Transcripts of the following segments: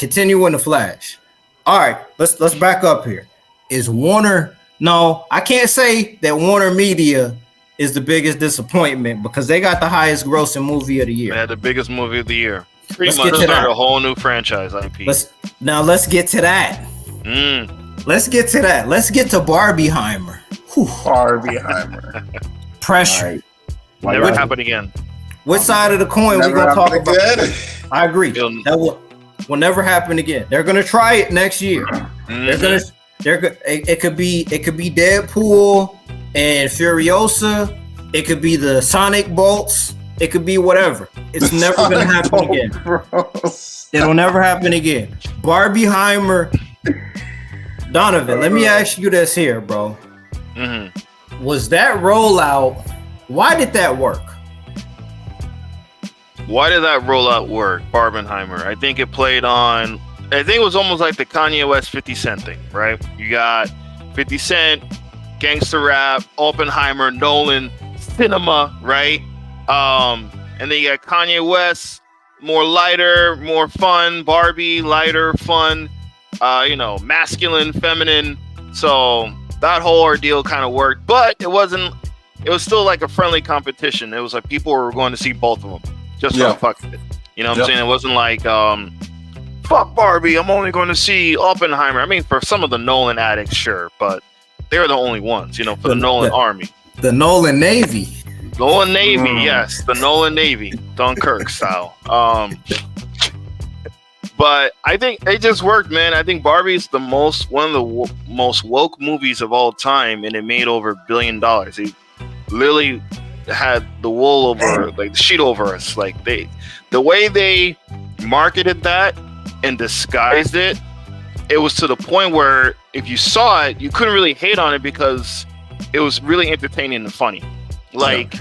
continuing the Flash. All right, let's back up here. Is Warner? No, I can't say that Warner Media is the biggest disappointment because they got the highest grossing movie of the year. They had the biggest movie of the year. Pretty much started a whole new franchise IP. Let's get to that. Let's get to that. Let's get to Barbenheimer. Barbenheimer. Pressure. Right. Never happen again. What side of the coin we gonna talk about? I agree. That will never happen again. They're gonna try it next year. It could be Deadpool and Furiosa. It could be the Sonic Bolts. It could be whatever. It's never gonna happen again. It'll never happen again. Barbenheimer. Donovan, let me ask you this here, bro. Was that rollout? Why did that work? Why did that rollout work, Barbenheimer? I think it played on. I think it was almost like the Kanye West 50 Cent thing, right? You got 50 Cent, gangster rap, Oppenheimer, Nolan, cinema, right? And then you got Kanye West, more lighter, more fun. Barbie, lighter, fun. Masculine, feminine. So that whole ordeal kind of worked, but it wasn't. It was still like a friendly competition. It was like people were going to see both of them just for the fuck of it. You know what I'm saying? It wasn't like fuck Barbie, I'm only going to see Oppenheimer. I mean, for some of the Nolan addicts, sure, but they're the only ones, for the Nolan army. The Nolan Navy. Nolan Navy, yes. The Nolan Navy. Dunkirk style. But I think it just worked, man. I think Barbie's one of the most woke movies of all time, and it made over $1 billion. It literally had the wool over, like the sheet over us. Like the way they marketed that and disguised it, it was to the point where if you saw it, you couldn't really hate on it because it was really entertaining and funny. Like,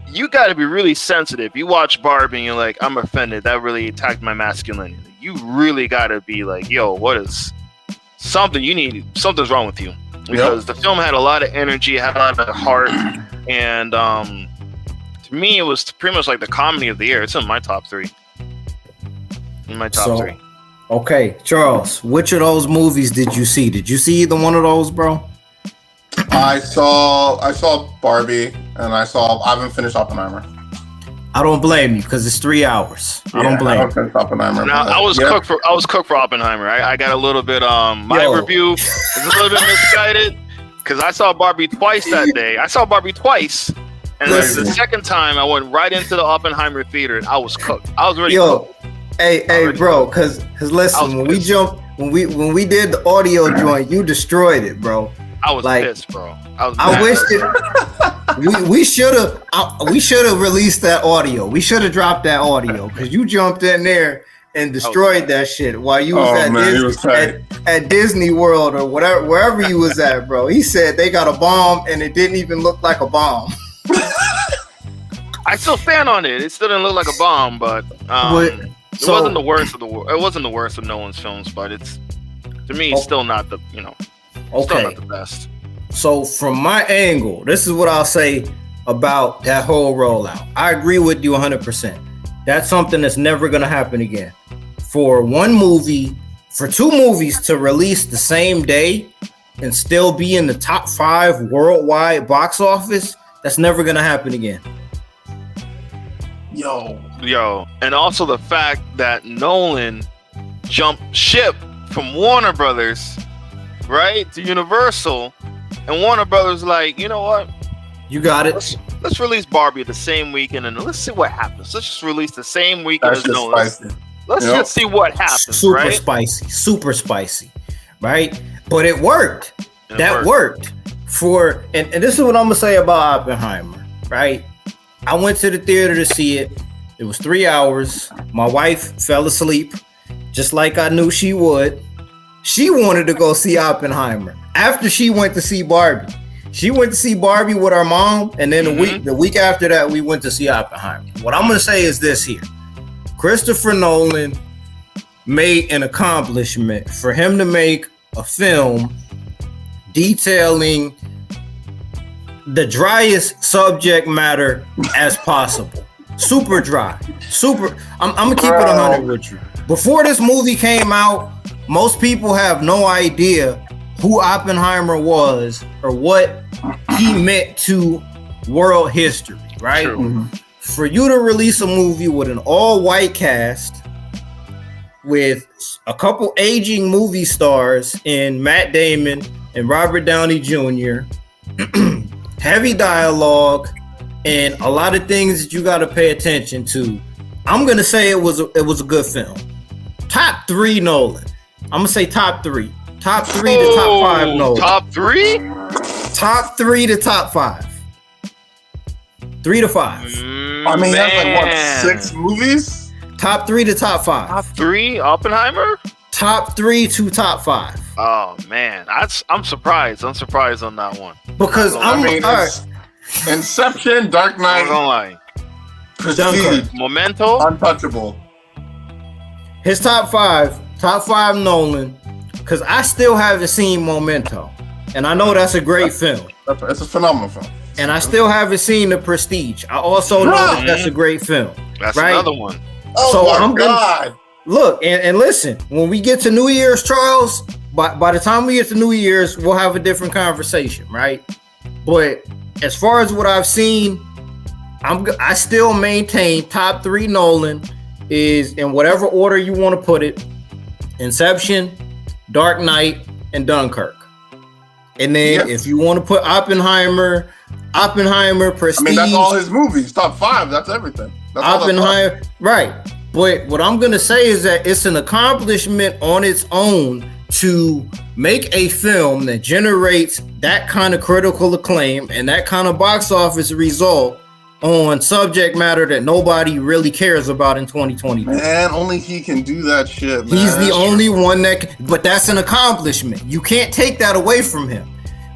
you got to be really sensitive. You watch Barbie and you're like, I'm offended. That really attacked my masculinity. You really got to be like, yo, what is something's wrong with you. Because the film had a lot of energy, it had a lot of heart. And to me, it was pretty much like the comedy of the year. It's in my top three. Three. Okay, Charles, which of those movies did you see? Did you see either one of those, bro? I saw Barbie, and I haven't finished Oppenheimer. I don't blame you because it's 3 hours. I don't blame you. Oppenheimer. Now, I was cooked for Oppenheimer. I got a little bit my review is a little bit misguided because I saw Barbie twice that day. I saw Barbie twice, and the second time I went right into the Oppenheimer theater and I was cooked. I was ready. Hey, bro, because listen, when we did the audio joint, you destroyed it, bro. I was pissed, bro. I wish it. We should have released that audio. We should have dropped that audio because you jumped in there and destroyed that shit while you was at Disney World or whatever, wherever you was at, bro. He said they got a bomb and it didn't even look like a bomb. I still stand on it. It still didn't look like a bomb, but it wasn't the worst of the world. It wasn't the worst of Nolan's films, but it's to me it's still not the still not the best. So from my angle, this is what I'll say about that whole rollout. I agree with you 100%. That's something that's never going to happen again. For two movies to release the same day and still be in the top 5 worldwide box office, that's never going to happen again. Yo. And also the fact that Nolan jumped ship from Warner Brothers, right, to Universal, and Warner Brothers like, you know what? You got it. Let's release Barbie the same weekend and let's see what happens. Let's just release the same weekend as Nolan. Let's just see what happens. Super spicy, right? But it worked. That worked for, and this is what I'm gonna say about Oppenheimer, right? I went to the theater to see it. It was 3 hours. My wife fell asleep, just like I knew she would. She wanted to go see Oppenheimer after she went to see Barbie. She went to see Barbie with her mom, and then the week after that, we went to see Oppenheimer. What I'm gonna say is this here: Christopher Nolan made an accomplishment for him to make a film detailing the driest subject matter as possible. Super dry. I'm gonna keep it 100 with you. Before this movie came out, most people have no idea who Oppenheimer was or what he meant to world history, right? Mm-hmm. For you to release a movie with an all-white cast, with a couple aging movie stars in Matt Damon and Robert Downey Jr., heavy dialogue, and a lot of things that you got to pay attention to, I'm gonna say it was a good film. Top 3 Nolan. I'm gonna say top 3. Top 3 to top 5 Nolan. Top 3? Top 3 to top 5. 3 to 5. I mean, that's like what, 6 movies? Top 3 to top 5. Top 3 Oppenheimer? Top 3 to top 5. Oh man, I'm surprised. I'm surprised on that one. Because Inception, Dark Knight. I'm gonna lie. Prestige, Memento, Untouchable. His top 5 Nolan, because I still haven't seen Memento, and I know that's a great film. It's a phenomenal film. And I still haven't seen The Prestige. I also know that's a great film. That's right? another one. Oh so my God. Look, and listen, when we get to New Year's, Charles, by the time we get to New Year's, we'll have a different conversation, right? But as far as what I've seen, I still maintain top 3 Nolan is, in whatever order you want to put it, Inception, Dark Knight, and Dunkirk. And then if you want to put Oppenheimer, Prestige. I mean, that's all his movies. Top 5, that's everything. That's Oppenheimer, right. But what I'm going to say is that it's an accomplishment on its own to make a film that generates that kind of critical acclaim and that kind of box office result on subject matter that nobody really cares about in 2020. Man, only he can do that shit, man. He's the only one but that's an accomplishment. You can't take that away from him.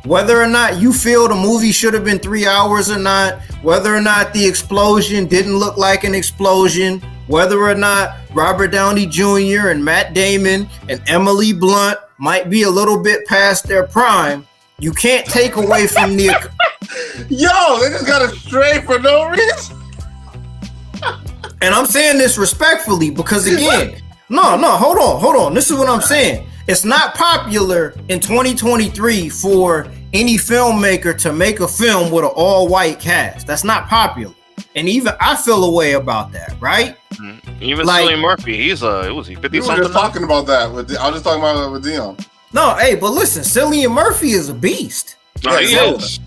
Whether or not you feel the movie should have been 3 hours or not, whether or not the explosion didn't look like an explosion, whether or not Robert Downey Jr. and Matt Damon and Emily Blunt might be a little bit past their prime, you can't take away from the... Yo, they just got it straight for no reason. And I'm saying this respectfully because, again, hold on. This is what I'm saying. It's not popular in 2023 for any filmmaker to make a film with an all-white cast. That's not popular. And even I feel a way about that, right? Mm-hmm. Even Cillian Murphy, he's was he 50 something? We were just talking about that. I was just talking about it with Dion. No, hey, but listen, Cillian Murphy is a beast. No, he is.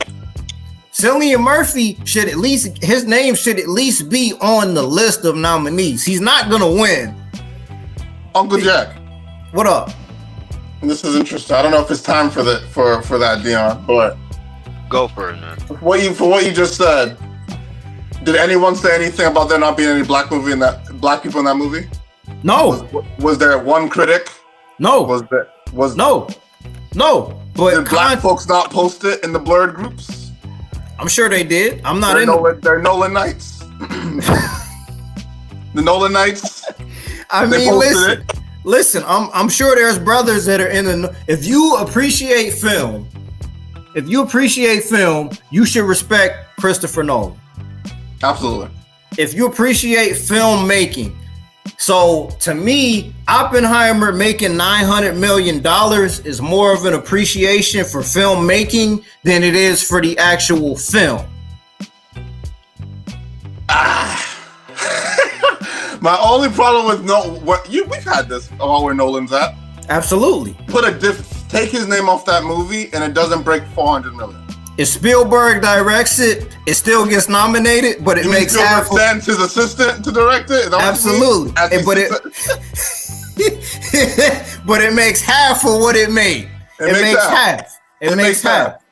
Cillian Murphy should at least, his name should at least be on the list of nominees. He's not gonna win. Uncle Jack, what up? This is interesting. I don't know if it's time for that, Dion, but go for it, man. For what you just said, did anyone say anything about there not being any black people in that movie? No. Was there one critic? No. No. But did black folks not post it in the blurred groups? I'm sure they did. I'm not they're Nolan Knights. The Nolan Knights. I mean, listen. I'm sure there's brothers that are in the. If you appreciate film, you should respect Christopher Nolan. Absolutely. If you appreciate filmmaking. So to me, Oppenheimer making $900 million is more of an appreciation for filmmaking than it is for the actual film. My only problem with we've had this about where Nolan's at. Absolutely. Take his name off that movie and it doesn't break 400 million. If Spielberg directs it, it still gets nominated, but it makes half. Sends his assistant to direct it. Absolutely, but it makes half of what it made. It makes half.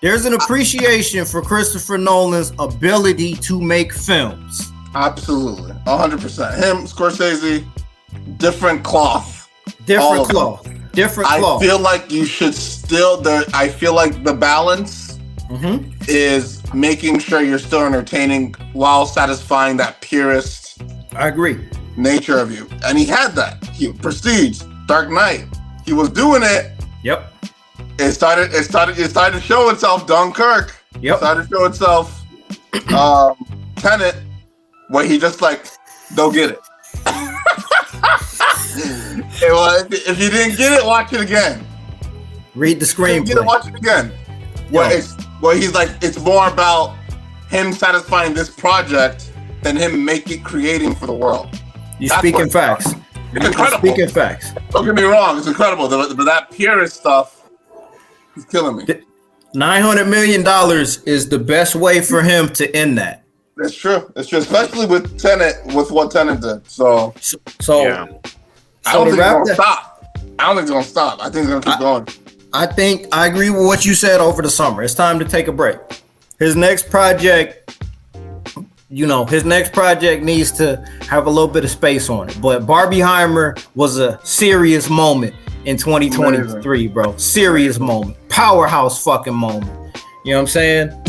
There's an appreciation for Christopher Nolan's ability to make films. Absolutely, 100%. Him, Scorsese, different cloth. Different cloth. I feel like you should still. I feel like the balance is making sure you're still entertaining while satisfying that purist. I agree. Nature of you, and he had that. Prestige, Dark Knight. He was doing it. Yep. It started to show itself. Dunkirk. Yep. It started to show itself. Tenet, where he just like, don't get it. well, if you didn't get it, watch it again. Read the screenplay. Get it, watch it again. Where he's like, it's more about him satisfying this project than him creating for the world. You're speaking facts. It's incredible. Speaking facts. Don't get me wrong, it's incredible. But that purist stuff is killing me. $900 million is the best way for him to end that. That's true. It's true, especially with Tenet, with what Tenet did. So yeah. I don't think it's gonna stop. I don't think it's gonna stop. I think it's gonna keep going. I agree with what you said over the summer. It's time to take a break. His next project needs to have a little bit of space on it. But Barbenheimer was a serious moment in 2023, bro. Serious moment. Powerhouse fucking moment. You know what I'm saying?